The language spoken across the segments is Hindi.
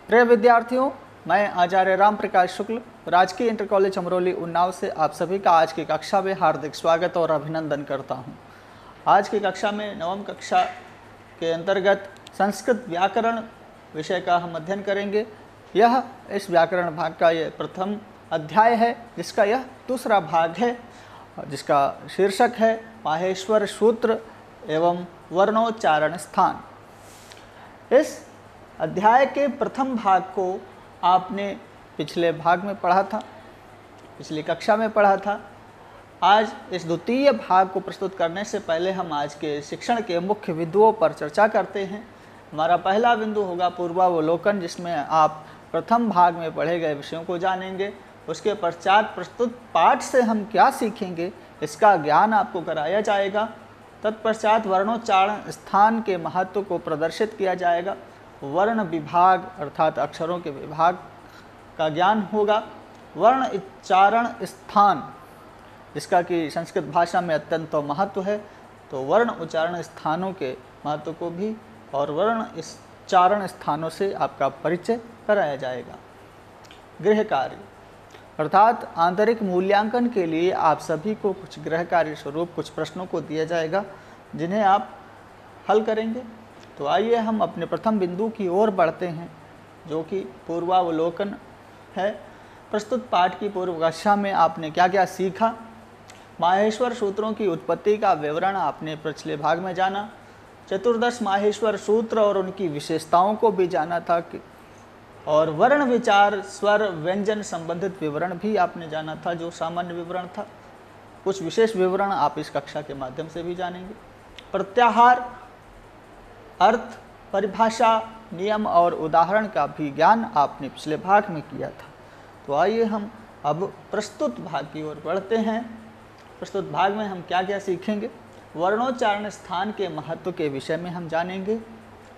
प्रिय विद्यार्थियों, मैं आचार्य राम प्रकाश शुक्ल, राजकीय इंटर कॉलेज अमरोली उन्नाव से आप सभी का आज की कक्षा में हार्दिक स्वागत और अभिनंदन करता हूं। आज की कक्षा में नवम कक्षा के अंतर्गत संस्कृत व्याकरण विषय का हम अध्ययन करेंगे। यह इस व्याकरण भाग का यह प्रथम अध्याय है, जिसका यह दूसरा भाग है, जिसका शीर्षक है माहेश्वर सूत्र एवं वर्णोच्चारण स्थान। इस अध्याय के प्रथम भाग को आपने पिछले भाग में पढ़ा था, पिछली कक्षा में पढ़ा था। आज इस द्वितीय भाग को प्रस्तुत करने से पहले हम आज के शिक्षण के मुख्य बिंदुओं पर चर्चा करते हैं। हमारा पहला बिंदु होगा पूर्वावलोकन, जिसमें आप प्रथम भाग में पढ़े गए विषयों को जानेंगे। उसके पश्चात प्रस्तुत पाठ से हम क्या सीखेंगे, इसका ज्ञान आपको कराया जाएगा। तत्पश्चात वर्णोच्चारण स्थान के महत्व को प्रदर्शित किया जाएगा। वर्ण विभाग अर्थात अक्षरों के विभाग का ज्ञान होगा। वर्ण उच्चारण स्थान, जिसका कि संस्कृत भाषा में अत्यंत महत्व है, तो वर्ण उच्चारण स्थानों के महत्व को भी और वर्ण उच्चारण स्थानों से आपका परिचय कराया जाएगा। गृह कार्य अर्थात आंतरिक मूल्यांकन के लिए आप सभी को कुछ गृह कार्य स्वरूप कुछ प्रश्नों को दिया जाएगा, जिन्हें आप हल करेंगे। तो आइए हम अपने प्रथम बिंदु की ओर बढ़ते हैं, जो कि पूर्वावलोकन है। प्रस्तुत पाठ की पूर्व कक्षा में आपने क्या क्या सीखा। माहेश्वर सूत्रों की उत्पत्ति का विवरण आपने पिछले भाग में जाना। चतुर्दश माहेश्वर सूत्र और उनकी विशेषताओं को भी जाना था और वर्ण विचार स्वर व्यंजन संबंधित विवरण भी आपने जाना था, जो सामान्य विवरण था। कुछ विशेष विवरण आप इस कक्षा के माध्यम से भी जानेंगे। प्रत्याहार, अर्थ, परिभाषा, नियम और उदाहरण का भी ज्ञान आपने पिछले भाग में किया था। तो आइए हम अब प्रस्तुत भाग की ओर बढ़ते हैं। प्रस्तुत भाग में हम क्या क्या सीखेंगे। वर्णोच्चारण स्थान के महत्व के विषय में हम जानेंगे।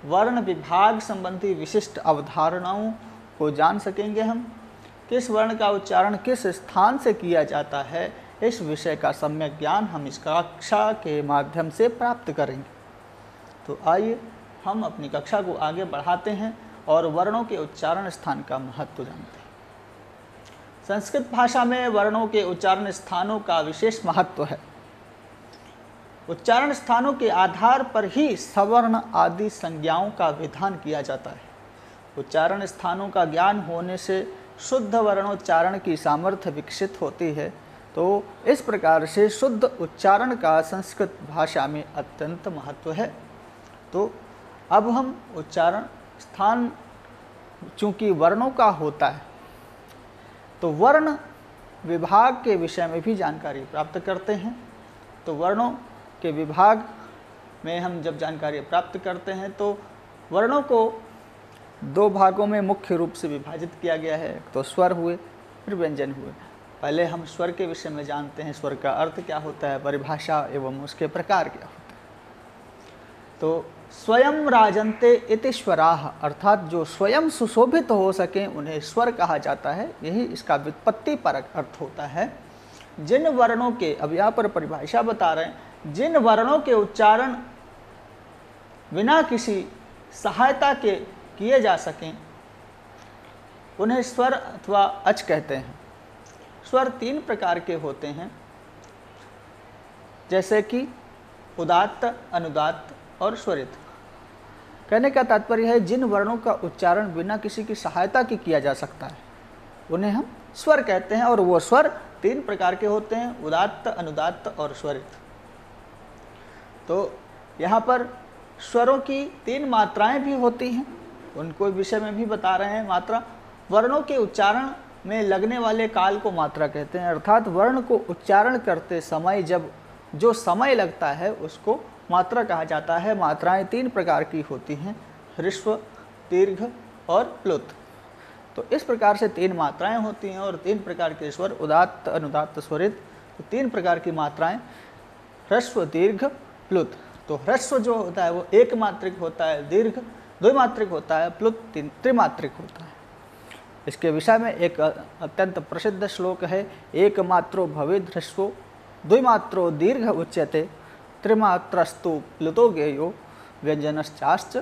वर्ण विभाग संबंधी विशिष्ट अवधारणाओं को जान सकेंगे हम। किस वर्ण का उच्चारण किस स्थान से किया जाता है, इस विषय का सम्यक ज्ञान हम इस कक्षा के माध्यम से प्राप्त करेंगे। तो आइए हम अपनी कक्षा को आगे बढ़ाते हैं और वर्णों के उच्चारण स्थान का महत्व जानते हैं। संस्कृत भाषा में वर्णों के उच्चारण स्थानों का विशेष महत्व है। उच्चारण स्थानों के आधार पर ही सवर्ण आदि संज्ञाओं का विधान किया जाता है। उच्चारण स्थानों का ज्ञान होने से शुद्ध वर्णोच्चारण की सामर्थ्य विकसित होती है। तो इस प्रकार से शुद्ध उच्चारण का संस्कृत भाषा में अत्यंत महत्व है। तो अब हम उच्चारण स्थान चूँकि वर्णों का होता है, तो वर्ण विभाग के विषय में भी जानकारी प्राप्त करते हैं। तो वर्णों के विभाग में हम जब जानकारी प्राप्त करते हैं, तो वर्णों को दो भागों में मुख्य रूप से विभाजित किया गया है। तो स्वर हुए, फिर व्यंजन हुए। पहले हम स्वर के विषय में जानते हैं, स्वर का अर्थ क्या होता है, परिभाषा एवं उसके प्रकार क्या होता है। तो स्वयं राजन्ते इति स्वराः अर्थात जो स्वयं सुशोभित हो सकें उन्हें स्वर कहा जाता है। यही इसका व्युत्पत्ति परक अर्थ होता है। जिन वर्णों के, अब यहाँ पर परिभाषा बता रहे हैं, जिन वर्णों के उच्चारण बिना किसी सहायता के किए जा सकें उन्हें स्वर अथवा अच कहते हैं। स्वर तीन प्रकार के होते हैं, जैसे कि उदात्त, अनुदात्त और स्वरित। कहने का तात्पर्य है जिन वर्णों का उच्चारण बिना किसी की सहायता के किया जा सकता है उन्हें हम स्वर कहते हैं। और वो स्वर तीन प्रकार के होते हैं, उदात्त, अनुदात्त और स्वरित। तो यहाँ पर स्वरों की तीन मात्राएं भी होती हैं, उनको विषय में भी बता रहे हैं। मात्रा, वर्णों के उच्चारण में लगने वाले काल को मात्रा कहते हैं। अर्थात वर्ण को उच्चारण करते समय जब जो समय लगता है उसको मात्रा कहा जाता है। मात्राएं तीन प्रकार की होती हैं, ह्रस्व, दीर्घ और प्लुत। तो इस प्रकार से तीन मात्राएं होती हैं और तीन प्रकार के स्वर, उदात्त, अनुदात्त, स्वरित। तो तीन प्रकार की मात्राएं, ह्रस्व, दीर्घ, प्लुत। तो ह्रस्व जो होता है वो एक मात्रिक होता है, दीर्घ द्विमात्रिक होता है, प्लुत त्रिमात्रिक होता है। इसके विषय में एक अत्यंत प्रसिद्ध श्लोक है, एक मात्रो भवेद् ह्रस्वो द्विमात्रो दीर्घ उच्यते त्रिमात्रस्तु प्लुतो गेयो व्यंजनश्चाश्च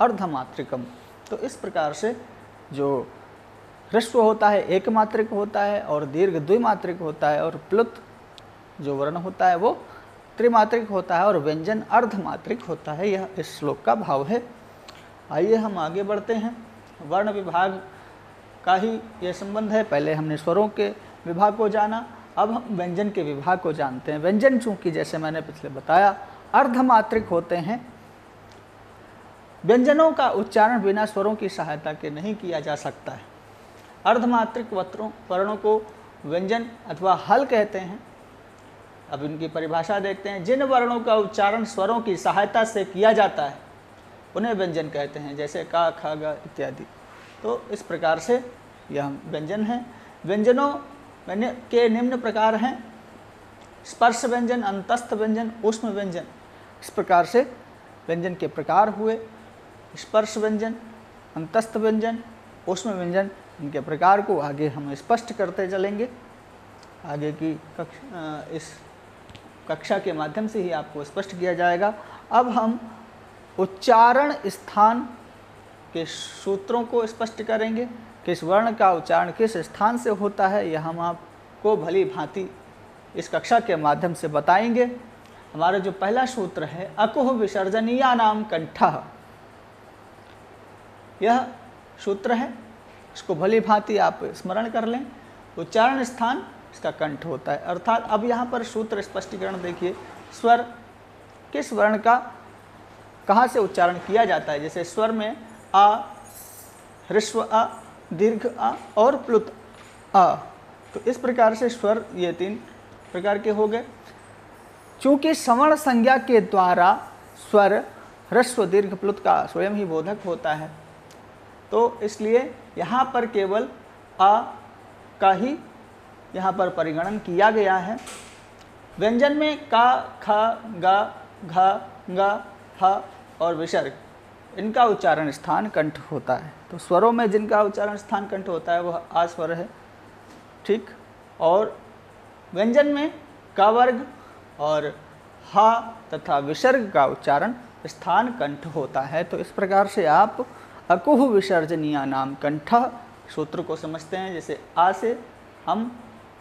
अर्धमात्रिकम। तो इस प्रकार से जो ह्रस्व होता है एक मात्रिक होता है और दीर्घ द्विमात्रिक होता है, और प्लुत जो वर्ण होता है वो त्रिमात्रिक होता है और व्यंजन अर्धमात्रिक होता है। यह इस श्लोक का भाव है। आइए हम आगे बढ़ते हैं। वर्ण विभाग का ही यह संबंध है। पहले हमने स्वरों के विभाग को जाना, अब हम व्यंजन के विभाग को जानते हैं। व्यंजन चूंकि जैसे मैंने पिछले बताया अर्धमात्रिक होते हैं, व्यंजनों का उच्चारण बिना स्वरों की सहायता के नहीं किया जा सकता है। अर्धमात्रिक वर्णों को व्यंजन अथवा हल कहते हैं। अब इनकी परिभाषा देखते हैं। जिन वर्णों का उच्चारण स्वरों की सहायता से किया जाता है उन्हें व्यंजन कहते हैं, जैसे का, ख, ग इत्यादि। तो इस प्रकार से यह व्यंजन है। व्यंजनों के निम्न प्रकार हैं: स्पर्श व्यंजन, अंतस्थ व्यंजन, ऊष्म व्यंजन। इस प्रकार से व्यंजन के प्रकार हुए। स्पर्श व्यंजन, अंतस्थ व्यंजन, ऊष्म व्यंजन, इनके प्रकार को आगे हम स्पष्ट करते चलेंगे। आगे की इस कक्षा के माध्यम से ही आपको स्पष्ट किया जाएगा। अब हम उच्चारण स्थान के सूत्रों को स्पष्ट करेंगे। किस वर्ण का उच्चारण किस स्थान से होता है यह हम आपको भली भांति इस कक्षा के माध्यम से बताएंगे। हमारा जो पहला सूत्र है, अकुह विसर्जनीयानाम कंठः, यह सूत्र है। इसको भली भांति आप स्मरण कर लें। उच्चारण स्थान इसका कंठ होता है। अर्थात अब यहाँ पर सूत्र स्पष्टीकरण देखिए। स्वर किस वर्ण का कहाँ से उच्चारण किया जाता है। जैसे स्वर में आ, ह्रस्व आ, दीर्घ आ और प्लुत आ। तो इस प्रकार से स्वर ये 3 प्रकार के हो गए। चूँकि सवर्ण संज्ञा के द्वारा स्वर ह्रस्व दीर्घ प्लुत का स्वयं ही बोधक होता है, तो इसलिए यहाँ पर केवल आ का ही यहाँ पर परिगणन किया गया है। व्यंजन में का, ख, ग, घ, ङ, ह और विसर्ग, इनका उच्चारण स्थान कंठ होता है। तो स्वरों में जिनका उच्चारण स्थान कंठ होता है वह आ स्वर है, ठीक। और व्यंजन में क वर्ग और ह तथा विसर्ग का उच्चारण स्थान कंठ होता है। तो इस प्रकार से आप अकुह विसर्जनीयानाम कंठः सूत्र को समझते हैं। जैसे आ से हम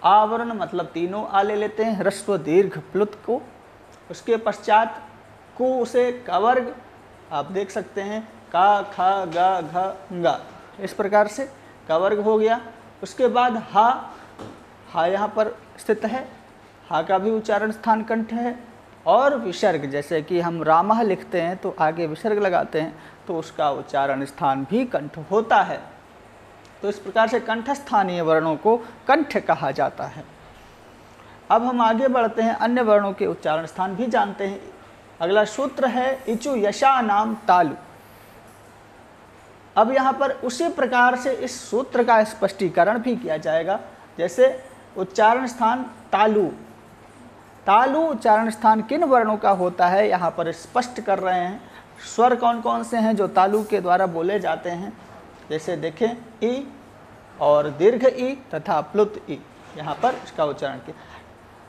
आवरण मतलब तीनों आ ले लेते हैं, ह्रस्व दीर्घ प्लुत को। उसके पश्चात कु से कवर्ग आप देख सकते हैं, का, ख, ग, घ, ङ, इस प्रकार से कवर्ग हो गया। उसके बाद हा यहाँ पर स्थित है, हा का भी उच्चारण स्थान कंठ है। और विसर्ग, जैसे कि हम रामः लिखते हैं तो आगे विसर्ग लगाते हैं, तो उसका उच्चारण स्थान भी कंठ होता है। तो इस प्रकार से कंठस्थानीय वर्णों को कंठ कहा जाता है। अब हम आगे बढ़ते हैं, अन्य वर्णों के उच्चारण स्थान भी जानते हैं। अगला सूत्र है इचु यशा नाम तालु। अब यहाँ पर उसी प्रकार से इस सूत्र का स्पष्टीकरण भी किया जाएगा। जैसे उच्चारण स्थान तालु, तालु उच्चारण स्थान किन वर्णों का होता है यहाँ पर स्पष्ट कर रहे हैं। स्वर कौन कौन से हैं जो तालु के द्वारा बोले जाते हैं। जैसे देखें, ई और दीर्घ ई तथा प्लुत ई, यहाँ पर इसका उच्चारण किया।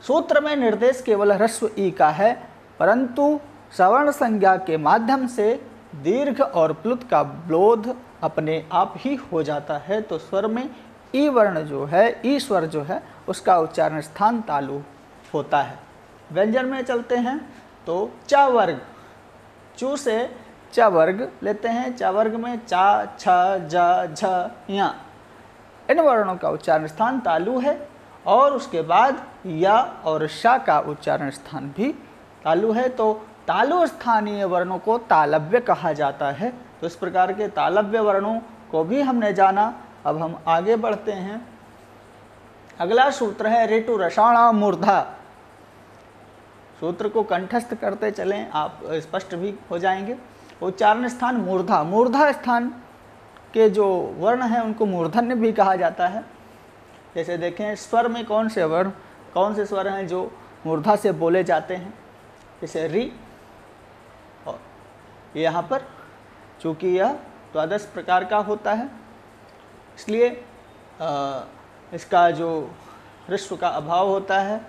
सूत्र में निर्देश केवल ह्रस्व ई का है, परंतु सवर्ण संज्ञा के माध्यम से दीर्घ और प्लुत का बोध अपने आप ही हो जाता है। तो स्वर में ई वर्ण जो है, ई स्वर जो है, उसका उच्चारण स्थान तालु होता है। व्यंजन में चलते हैं तो च वर्ग, चू से च वर्ग लेते हैं। च वर्ग में चा, छ, ज, झ, ञ, इन वर्णों का उच्चारण स्थान तालु है। और उसके बाद या और शा का उच्चारण स्थान भी तालु है। तो तालु स्थानीय वर्णों को तालव्य कहा जाता है। तो इस प्रकार के तालव्य वर्णों को भी हमने जाना। अब हम आगे बढ़ते हैं। अगला सूत्र है ऋतु रसाणा मूर्धा। सूत्र को कंठस्थ करते चलें, आप स्पष्ट भी हो जाएंगे। उच्चारण स्थान मूर्धा, मूर्धा स्थान के जो वर्ण हैं उनको मूर्धन्य भी कहा जाता है। जैसे देखें, स्वर में कौन से वर्ण, कौन से स्वर हैं जो मूर्धा से बोले जाते हैं। जैसे री, और यहाँ पर चूँकि यह द्वादश प्रकार का होता है, इसलिए इसका जो ह्रस्व का अभाव होता है,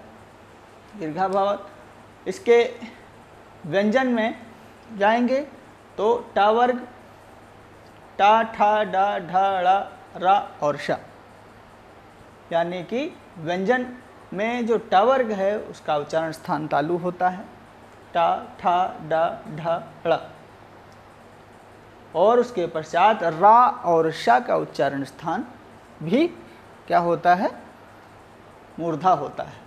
दीर्घाभाव। इसके व्यंजन में जाएंगे तो ट वर्ग, टा, ठा, डा, ढा, ड़ा, रा और शा। यानी कि व्यंजन में जो ट वर्ग है उसका उच्चारण स्थान तालु होता है, टा, ठा, डा, ढा, ड़ा। और उसके पश्चात रा और शा का उच्चारण स्थान भी क्या होता है, मूर्धा होता है।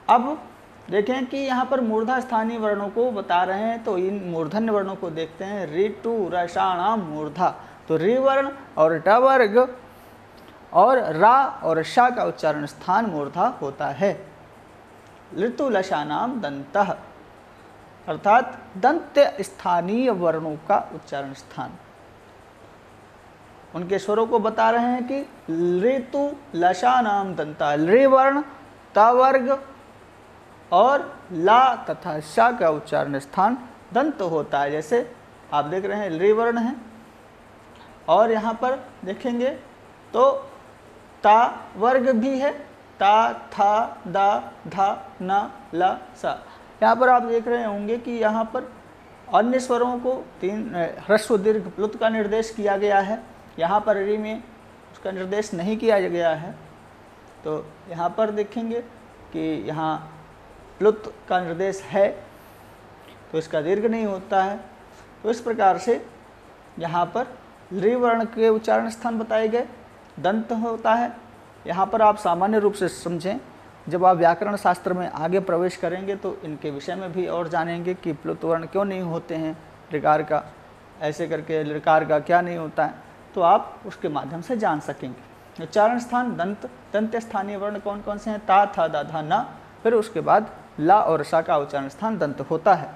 अब देखें कि यहाँ पर मूर्धा स्थानीय वर्णों को बता रहे हैं, तो इन मूर्धन्य वर्णों को देखते हैं। ऋतु रसाणाम मूर्धा, तो रि वर्ण और ट वर्ग और रा और शा का उच्चारण स्थान मूर्धा होता है। ऋतु लशानाम दंतः, अर्थात दंत्य स्थानीय वर्णों का उच्चारण स्थान। उनके स्वरों को बता रहे हैं कि ऋतु लशानाम दंता, ऋ वर्ण, त वर्ग और ला तथा शा का उच्चारण स्थान दंत होता है। जैसे आप देख रहे हैं ऋ वर्ण है, और यहाँ पर देखेंगे तो ता वर्ग भी है, ता, था, दा, धा, ना, ला, सा। यहाँ पर आप देख रहे होंगे कि यहाँ पर अन्य स्वरों को तीन ह्रस्व दीर्घ प्लुत का निर्देश किया गया है, यहाँ पर रि में उसका निर्देश नहीं किया गया है। तो यहाँ पर देखेंगे कि यहाँ प्लुत का निर्देश है तो इसका दीर्घ नहीं होता है। तो इस प्रकार से यहाँ पर ऋ वर्ण के उच्चारण स्थान बताए गए, दंत होता है। यहाँ पर आप सामान्य रूप से समझें, जब आप व्याकरण शास्त्र में आगे प्रवेश करेंगे तो इनके विषय में भी और जानेंगे कि प्लुत वर्ण क्यों नहीं होते हैं, ऋकार का ऐसे करके ऋकार का क्या नहीं होता है, तो आप उसके माध्यम से जान सकेंगे। उच्चारण स्थान दंत, दंत्य स्थानीय वर्ण कौन कौन से हैं, ता, था, दा, धा, ना, फिर उसके बाद ला और शा का उच्चारण स्थान दंत होता है।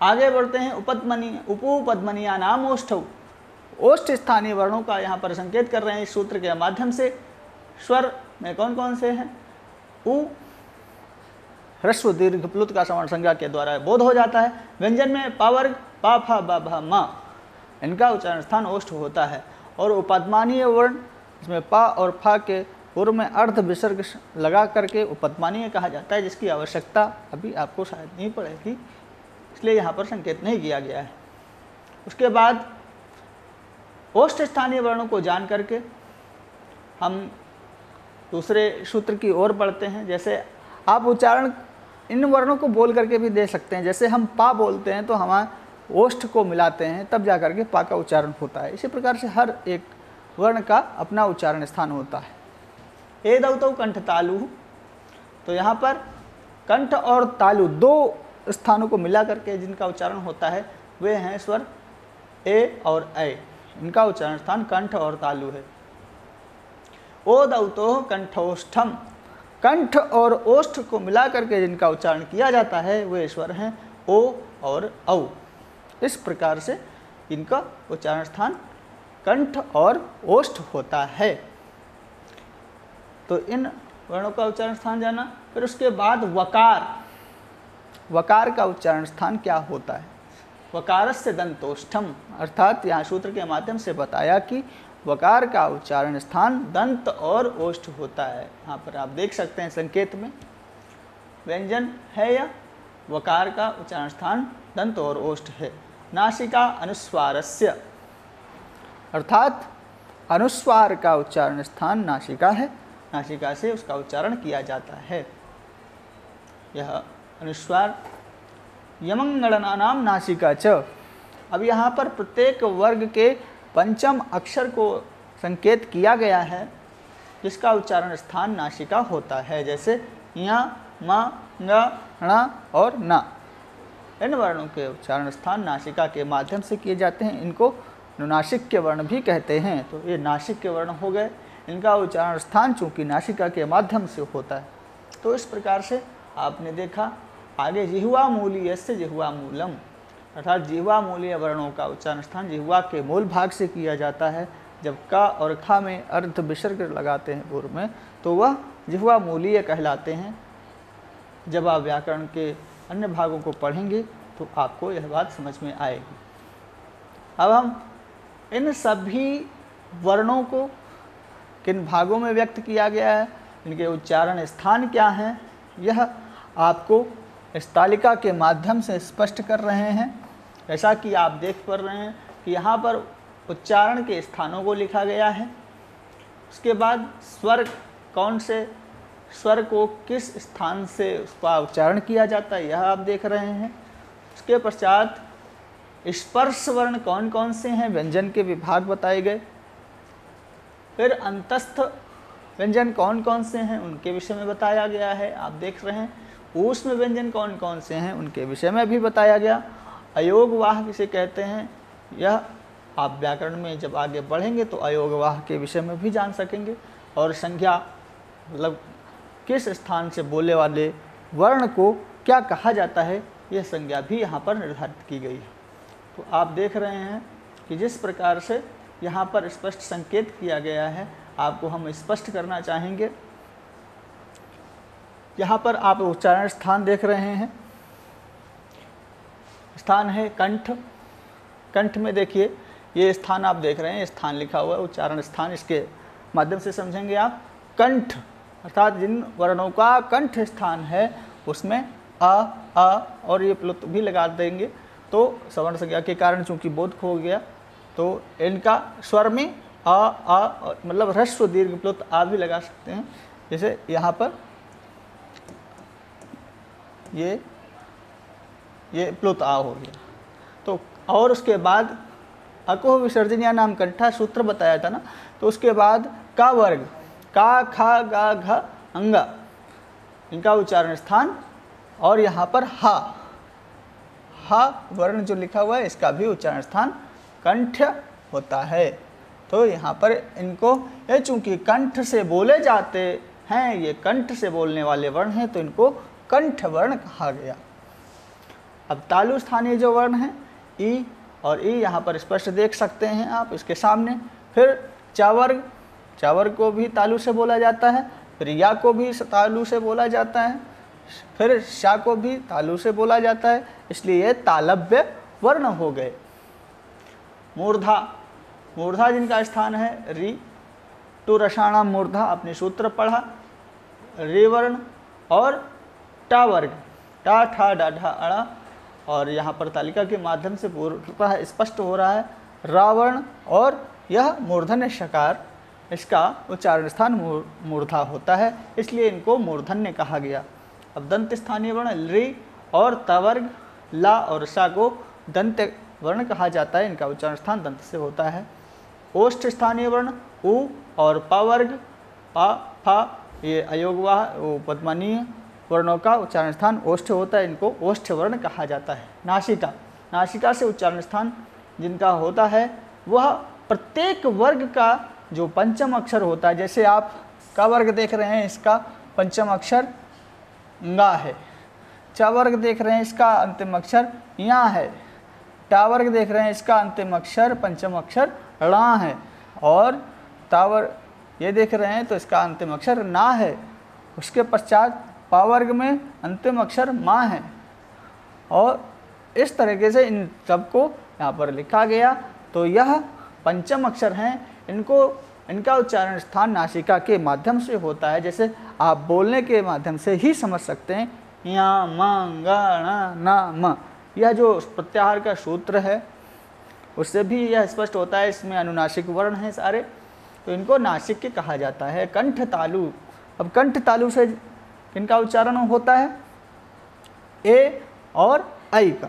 आगे बढ़ते हैं। उपपद्मनीया नाम ओष्ठौ, ओष्ठ स्थानीय वर्णों का यहाँ पर संकेत कर रहे हैं इस सूत्र के माध्यम से। स्वर में कौन कौन से हैं, उ ह्रस्व दीर्घ प्लुत का सवर्ण संज्ञा के द्वारा बोध हो जाता है। व्यंजन में पा वर्ग, पा, फा, बा, भा, मा, इनका उच्चारण स्थान ओष्ठ होता है। और उपपद्मानीय वर्ण, इसमें पा और फा के पूर्व में अर्ध विसर्ग लगा करके उपपद्मानीय कहा जाता है, जिसकी आवश्यकता अभी आपको शायद नहीं पड़ेगी, इसलिए यहाँ पर संकेत नहीं किया गया है। उसके बाद ओष्ठ स्थानीय वर्णों को जान करके हम दूसरे सूत्र की ओर बढ़ते हैं। जैसे आप उच्चारण इन वर्णों को बोल करके भी दे सकते हैं। जैसे हम पा बोलते हैं तो हम ओष्ठ को मिलाते हैं, तब जा करके पा का उच्चारण होता है। इसी प्रकार से हर एक वर्ण का अपना उच्चारण स्थान होता है। ए दौतौ कंठ तालु, तो यहाँ पर कंठ और तालु दो स्थानों को मिला करके जिनका उच्चारण होता है वे हैं स्वर ए और ऐ, इनका उच्चारण स्थान कंठ और तालु है। ओ दौतो कंठोष्ठम, कंठ और ओष्ठ को मिला करके जिनका उच्चारण किया जाता है वे स्वर हैं ओ और औ। इस प्रकार से इनका उच्चारण स्थान कंठ और ओष्ठ होता है। तो इन वर्णों का उच्चारण स्थान जाना। फिर उसके बाद वकार, वकार का उच्चारण स्थान क्या होता है, वकारस्य दंतोष्ठम, अर्थात यहाँ सूत्र के माध्यम से बताया कि वकार का उच्चारण स्थान दंत और ओष्ठ होता है। यहाँ पर आप देख सकते हैं संकेत में व्यंजन है या वकार का उच्चारण स्थान दंत और ओष्ठ है। नासिका अनुस्वारस्य, अर्थात अनुस्वार का उच्चारण स्थान नासिका है, नासिका से उसका उच्चारण किया जाता है। यह अनुस्वार यमंगणना नाम नासिका च। अब यहाँ पर प्रत्येक वर्ग के पंचम अक्षर को संकेत किया गया है जिसका उच्चारण स्थान नासिका होता है। जैसे या, मा, ङ, ण और न, इन वर्णों के उच्चारण स्थान नासिका के माध्यम से किए जाते हैं। इनको नुनासिक के वर्ण भी कहते हैं। तो ये नासिक के वर्ण हो गए, इनका उच्चारण स्थान चूँकि नासिका के माध्यम से होता है। तो इस प्रकार से आपने देखा। आगे जिह्वा मूलीय से जिह्वा मूलम, अर्थात जिह्वा मूलीय वर्णों का उच्चारण स्थान जिह्वा के मूल भाग से किया जाता है। जब का और खा में अर्ध विसर्ग लगाते हैं पूर्व में तो वह जिह्वा मूलीय कहलाते हैं। जब आप व्याकरण के अन्य भागों को पढ़ेंगे तो आपको यह बात समझ में आएगी। अब हम इन सभी वर्णों को किन भागों में व्यक्त किया गया है, इनके उच्चारण स्थान क्या हैं, यह आपको इस तालिका के माध्यम से स्पष्ट कर रहे हैं। जैसा कि आप देख पा रहे हैं कि यहाँ पर उच्चारण के स्थानों को लिखा गया है। उसके बाद स्वर कौन से स्वर को किस स्थान से उसका उच्चारण किया जाता है, यह आप देख रहे हैं। उसके पश्चात स्पर्श वर्ण कौन कौन से हैं, व्यंजन के विभाग बताए गए। फिर अंतस्थ व्यंजन कौन कौन से हैं, उनके विषय में बताया गया है, आप देख रहे हैं। ऊष्म व्यंजन कौन कौन से हैं, उनके विषय में भी बताया गया। अयोगवाह किसे कहते हैं, यह आप व्याकरण में जब आगे बढ़ेंगे तो अयोगवाह के विषय में भी जान सकेंगे। और संज्ञा मतलब किस स्थान से बोलने वाले वर्ण को क्या कहा जाता है, यह संज्ञा भी यहाँ पर निर्धारित की गई है। तो आप देख रहे हैं कि जिस प्रकार से यहाँ पर स्पष्ट संकेत किया गया है, आपको हम स्पष्ट करना चाहेंगे। यहाँ पर आप उच्चारण स्थान देख रहे हैं, स्थान है कंठ। कंठ में देखिए ये स्थान आप देख रहे हैं, स्थान लिखा हुआ है, उच्चारण स्थान, इसके माध्यम से समझेंगे आप। कंठ अर्थात जिन वर्णों का कंठ स्थान है उसमें आ और ये प्लुत भी लगा देंगे, तो सवर्ण संज्ञा के कारण चूंकि बोध खो गया तो इनका स्वर में आ मतलब ह्रस्व दीर्घ प्लुत आ भी लगा सकते हैं। जैसे यहाँ पर ये प्लुत आ हो गया। तो और उसके बाद अकोह विसर्जनीय नाम कंठा सूत्र बताया था ना, तो उसके बाद का वर्ग का खा गा घ अंगा, इनका उच्चारण स्थान। और यहाँ पर हा वर्ण जो लिखा हुआ है इसका भी उच्चारण स्थान कंठ होता है। तो यहाँ पर इनको ये चूंकि कंठ से बोले जाते हैं, ये कंठ से बोलने वाले वर्ण हैं, तो इनको कंठ वर्ण कहा गया। अब तालु स्थानीय जो वर्ण हैं ई और ई यहाँ पर स्पष्ट देख सकते हैं आप इसके सामने। फिर चावर्ग, चावर्ग को भी तालु से बोला जाता है। फिर या को भी तालु से बोला जाता है। फिर शा को भी तालु से बोला जाता है, इसलिए ये तालव्य वर्ण हो गए। मूर्धा, मूर्धा जिनका स्थान है री, टू रसाणाम मूर्धा, अपने सूत्र पढ़ा। रे वर्ण और टा वर्ग, टा ठा डा ढा अड़ा, और यहाँ पर तालिका के माध्यम से पूर्णतः स्पष्ट हो रहा है रावण, और यह मूर्धन्य शकार, इसका उच्चारण स्थान मूर्धा होता है, इसलिए इनको मूर्धन्य कहा गया। अब दंत स्थानीय वर्ण रि और तवर्ग ला और सा को दंत वर्ण कहा जाता है, इनका उच्चारण स्थान दंत से होता है। ओष्ठ स्थानीय वर्ण उ और पावर्ग पा फा, ये अयोगवाह पद्मानीय वर्णों का उच्चारण स्थान ओष्ठ होता है, इनको ओष्ठ वर्ण कहा जाता है। नासिका, नासिका से उच्चारण स्थान जिनका होता है वह प्रत्येक वर्ग का जो पंचम अक्षर होता है, जैसे आप का वर्ग देख रहे हैं इसका पंचम अक्षर गा है, चा वर्ग देख रहे हैं इसका अंतिम अक्षर या है, टा वर्ग देख रहे हैं इसका अंतिम अक्षर पंचम अक्षर ड़ा है, और तावर ये देख रहे हैं तो इसका अंतिम अक्षर ना है। उसके पश्चात पा वर्ग में अंतिम अक्षर माँ है, और इस तरीके से इन सबको यहाँ पर लिखा गया। तो यह पंचम अक्षर हैं, इनका उच्चारण स्थान नासिका के माध्यम से होता है। जैसे आप बोलने के माध्यम से ही समझ सकते हैं, या म गा ना म, यह जो प्रत्याहार का सूत्र है उससे भी यह स्पष्ट होता है, इसमें अनुनासिक वर्ण हैं सारे, तो इनको नासिक के कहा जाता है। कंठ तालु, अब कंठ तालु से इनका उच्चारण होता है ए और आई का,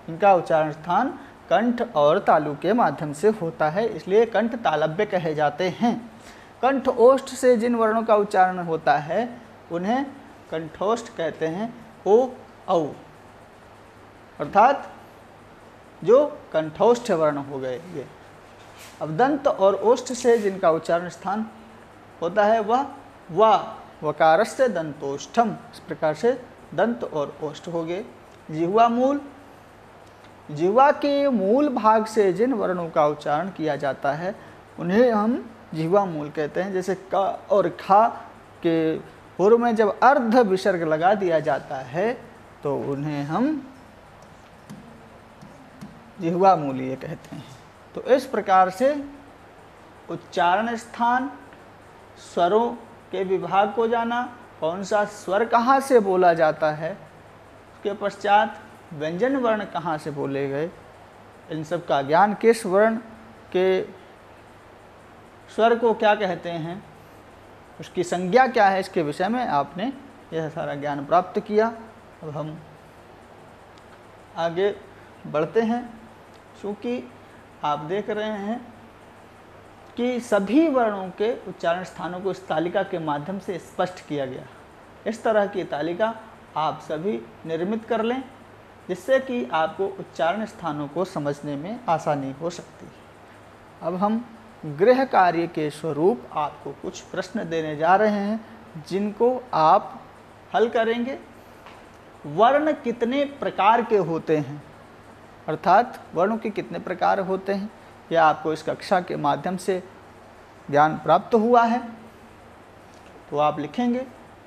इनका उच्चारण स्थान कंठ और तालु के माध्यम से होता है, इसलिए कंठ तालव्य कहे जाते हैं। कंठ ओष्ठ से जिन वर्णों का उच्चारण होता है उन्हें कंठोष्ठ कहते हैं, ओ औ, अर्थात जो कंठोष्ठ वर्ण हो गए ये। अब दंत और ओष्ठ से जिनका उच्चारण स्थान होता है वह वा, वकारस्य दंतोष्ठम, इस प्रकार से दंत और ओष्ठ हो गए। जिह्वा मूल, जिह्वा के मूल भाग से जिन वर्णों का उच्चारण किया जाता है उन्हें हम जिह्वा मूल कहते हैं। जैसे क और खा के पूर्व में जब अर्ध विसर्ग लगा दिया जाता है तो उन्हें हम जिह्वा मूल ये कहते हैं। तो इस प्रकार से उच्चारण स्थान, स्वरों के विभाग को जाना, कौन सा स्वर कहाँ से बोला जाता है, उसके पश्चात व्यंजन वर्ण कहाँ से बोले गए, इन सब का ज्ञान, किस वर्ण के स्वर को क्या कहते हैं, उसकी संज्ञा क्या है, इसके विषय में आपने यह सारा ज्ञान प्राप्त किया। अब हम आगे बढ़ते हैं। चूँकि आप देख रहे हैं कि सभी वर्णों के उच्चारण स्थानों को इस तालिका के माध्यम से स्पष्ट किया गया। इस तरह की तालिका आप सभी निर्मित कर लें, जिससे कि आपको उच्चारण स्थानों को समझने में आसानी हो सकती है। अब हम गृह कार्य के स्वरूप आपको कुछ प्रश्न देने जा रहे हैं, जिनको आप हल करेंगे। वर्ण कितने प्रकार के होते हैं, अर्थात वर्णों के कितने प्रकार होते हैं, यह आपको इस कक्षा के माध्यम से ज्ञान प्राप्त हुआ है। तो आप लिखेंगे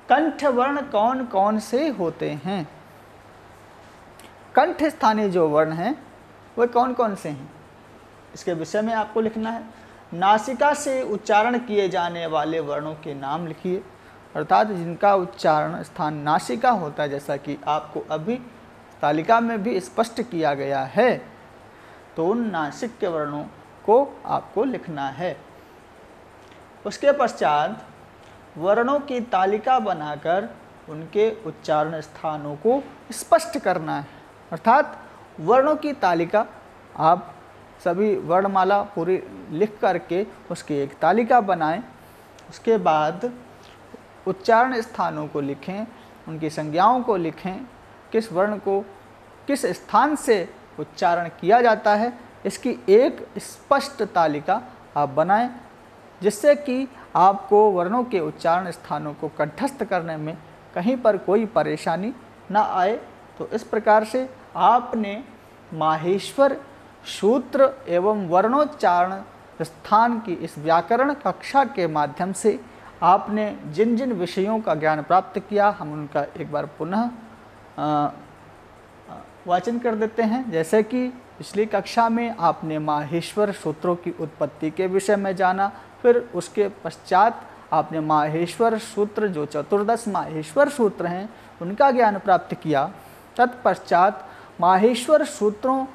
कंठ वर्ण कौन कौन से होते हैं। कंठ स्थानीय जो वर्ण हैं वह कौन कौन से हैं, इसके विषय में आपको लिखना है। नासिका से उच्चारण किए जाने वाले वर्णों के नाम लिखिए, अर्थात जिनका उच्चारण स्थान नासिका होता है, जैसा कि आपको अभी तालिका में भी स्पष्ट किया गया है। तो उन नासिक के वर्णों को आपको लिखना है। उसके पश्चात वर्णों की तालिका बनाकर उनके उच्चारण स्थानों को स्पष्ट करना है, अर्थात वर्णों की तालिका आप सभी वर्णमाला पूरी लिख करके उसकी एक तालिका बनाएं। उसके बाद उच्चारण स्थानों को लिखें, उनकी संज्ञाओं को लिखें, किस वर्ण को किस स्थान से उच्चारण किया जाता है, इसकी एक स्पष्ट तालिका आप बनाएं, जिससे कि आपको वर्णों के उच्चारण स्थानों को कंठस्थ करने में कहीं पर कोई परेशानी ना आए। तो इस प्रकार से आपने माहेश्वर सूत्र एवं वर्णोच्चारण स्थान की इस व्याकरण कक्षा के माध्यम से आपने जिन जिन विषयों का ज्ञान प्राप्त किया, हम उनका एक बार पुनः वाचन कर देते हैं। जैसे कि पिछली कक्षा में आपने माहेश्वर सूत्रों की उत्पत्ति के विषय में जाना, फिर उसके पश्चात आपने माहेश्वर सूत्र जो 14 माहेश्वर सूत्र हैं उनका ज्ञान प्राप्त किया। तत्पश्चात माहेश्वर सूत्रों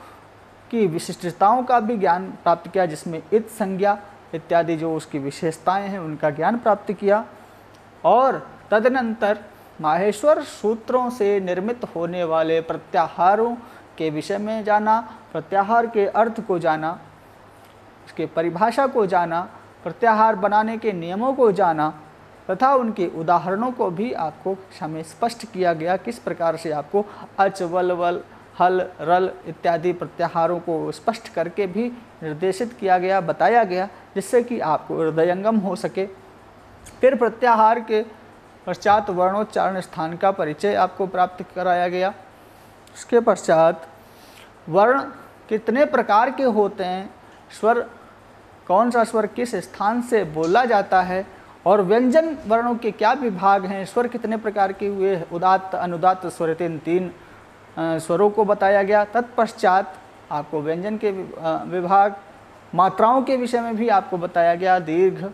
की विशिष्टताओं का भी ज्ञान प्राप्त किया, जिसमें इत संज्ञा इत्यादि जो उसकी विशेषताएं हैं उनका ज्ञान प्राप्त किया। और तदनंतर माहेश्वर सूत्रों से निर्मित होने वाले प्रत्याहारों के विषय में जाना, प्रत्याहार के अर्थ को जाना, उसके परिभाषा को जाना, प्रत्याहार बनाने के नियमों को जाना तथा उनके उदाहरणों को भी आपको हमें स्पष्ट किया गया। किस प्रकार से आपको अच, वल, वल, हल, रल इत्यादि प्रत्याहारों को स्पष्ट करके भी निर्देशित किया गया, बताया गया, जिससे कि आपको हृदयंगम हो सके। फिर प्रत्याहार के पश्चात वर्णोच्चारण स्थान का परिचय आपको प्राप्त कराया गया। उसके पश्चात वर्ण कितने प्रकार के होते हैं, स्वर कौन सा स्वर किस स्थान से बोला जाता है, और व्यंजन वर्णों के क्या विभाग हैं, स्वर कितने प्रकार के हुए, उदात्त, अनुदात्त स्वर, तीन स्वरों को बताया गया। तत्पश्चात आपको व्यंजन के विभाग, मात्राओं के विषय में भी आपको बताया गया, दीर्घ,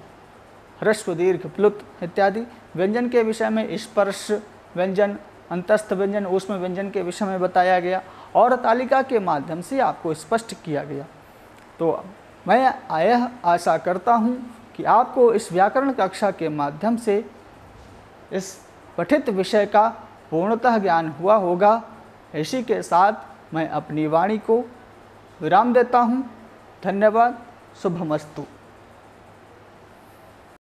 ह्रस्व, दीर्घ, प्लुत इत्यादि। व्यंजन के विषय में स्पर्श व्यंजन, अंतस्थ व्यंजन, ऊष्म व्यंजन के विषय में बताया गया और तालिका के माध्यम से आपको स्पष्ट किया गया। तो मैं यह आशा करता हूँ कि आपको इस व्याकरण कक्षा के माध्यम से इस पठित विषय का पूर्णतः ज्ञान हुआ होगा। इसी के साथ मैं अपनी वाणी को विराम देता हूँ। धन्यवाद। शुभमस्तु।